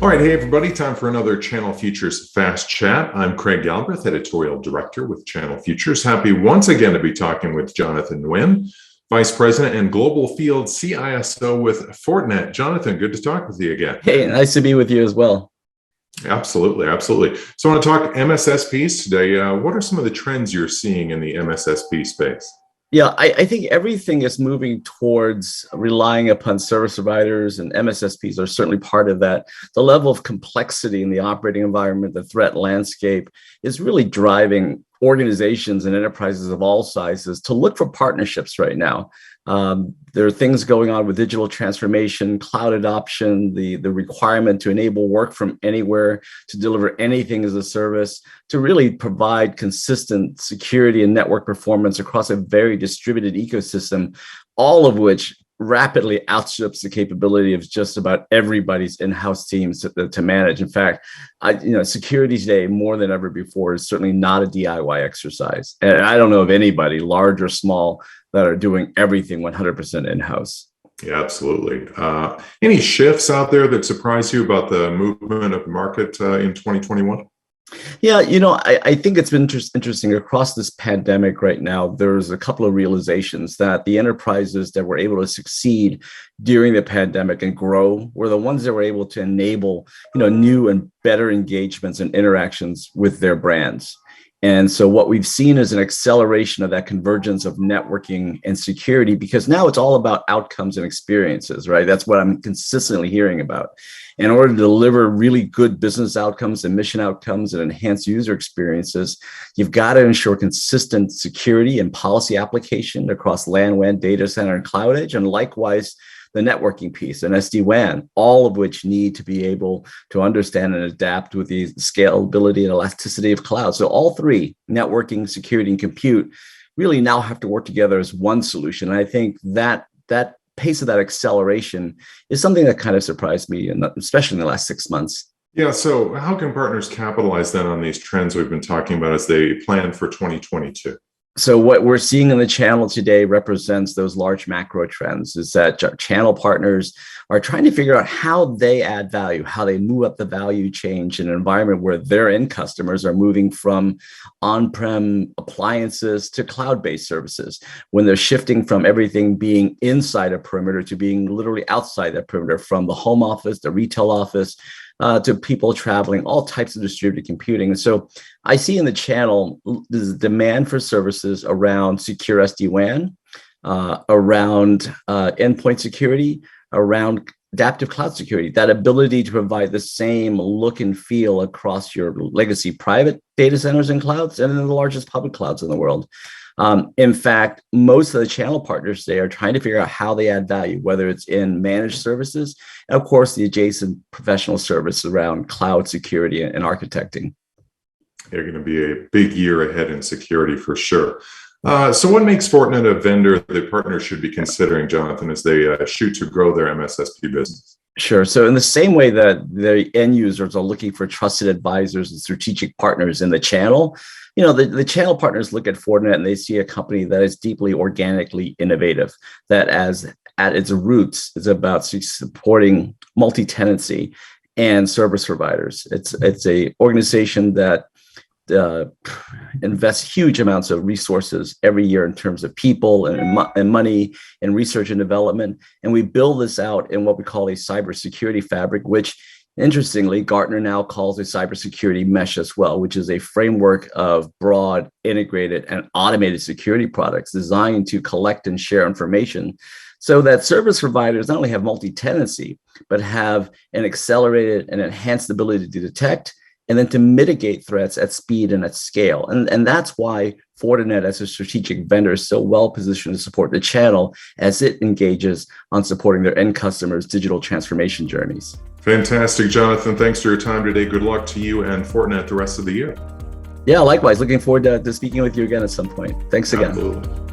All right, hey everybody, time for another Channel Futures Fast Chat. I'm Craig Galbraith, Editorial Director with Channel Futures. Happy once again to be talking with Jonathan Nguyen, Vice President and Global Field CISO with Fortinet. Jonathan, good to talk with you again. Hey, nice to be with you as well. Absolutely, absolutely. So I want to talk MSSPs today. What are some of the trends you're seeing in the MSSP space? Yeah, I think everything is moving towards relying upon service providers, and MSSPs are certainly part of that. The level of complexity in the operating environment, the threat landscape is really driving organizations and enterprises of all sizes to look for partnerships right now. There are things going on with digital transformation, cloud adoption, the requirement to enable work from anywhere, to deliver anything as a service, to really provide consistent security and network performance across a very distributed ecosystem, all of which rapidly outstrips the capability of just about everybody's in-house teams to manage. In fact, security today more than ever before is certainly not a DIY exercise. And I don't know of anybody, large or small, that are doing everything 100% in-house. Yeah, absolutely. Any shifts out there that surprise you about the movement of the market in 2021? Yeah, I think it's been interesting across this pandemic right now. There's a couple of realizations that the enterprises that were able to succeed during the pandemic and grow were the ones that were able to enable, new and better engagements and interactions with their brands. And so what we've seen is an acceleration of that convergence of networking and security, because now it's all about outcomes and experiences, right? That's what I'm consistently hearing about. In order to deliver really good business outcomes and mission outcomes and enhance user experiences, you've got to ensure consistent security and policy application across LAN, WAN, data center, and cloud edge, and likewise, the networking piece and SD-WAN, all of which need to be able to understand and adapt with the scalability and elasticity of cloud. So all three, networking, security, and compute, really now have to work together as one solution. And I think that pace of that acceleration is something that kind of surprised me, and especially in the last 6 months. Yeah, so how can partners capitalize then on these trends we've been talking about as they plan for 2022? So what we're seeing in the channel today represents those large macro trends, is that channel partners are trying to figure out how they add value, how they move up the value chain in an environment where their end customers are moving from on-prem appliances to cloud-based services, when they're shifting from everything being inside a perimeter to being literally outside that perimeter, from the home office, the retail office, to people traveling, all types of distributed computing. And so I see in the channel, there's a demand for services around secure SD-WAN, around endpoint security, around adaptive cloud security, that ability to provide the same look and feel across your legacy private data centers and clouds and in the largest public clouds in the world. In fact, most of the channel partners today are trying to figure out how they add value, whether it's in managed services, and of course, the adjacent professional service around cloud security and architecting. They're going to be a big year ahead in security for sure. So what makes Fortinet a vendor that partners should be considering, Jonathan, as they shoot to grow their MSSP business? Sure. So in the same way that the end users are looking for trusted advisors and strategic partners in the channel, the channel partners look at Fortinet and they see a company that is deeply organically innovative, that at its roots is about supporting multi-tenancy and service providers. It's a organization that invests huge amounts of resources every year in terms of people and money and research and development. And we build this out in what we call a cybersecurity fabric, which interestingly, Gartner now calls a cybersecurity mesh as well, which is a framework of broad, integrated, and automated security products designed to collect and share information so that service providers not only have multi-tenancy, but have an accelerated and enhanced ability to detect and then to mitigate threats at speed and at scale. And that's why Fortinet as a strategic vendor is so well positioned to support the channel as it engages on supporting their end customers' digital transformation journeys. Fantastic, Jonathan. Thanks for your time today. Good luck to you and Fortinet the rest of the year. Yeah, likewise. Looking forward to speaking with you again at some point. Thanks again. Absolutely.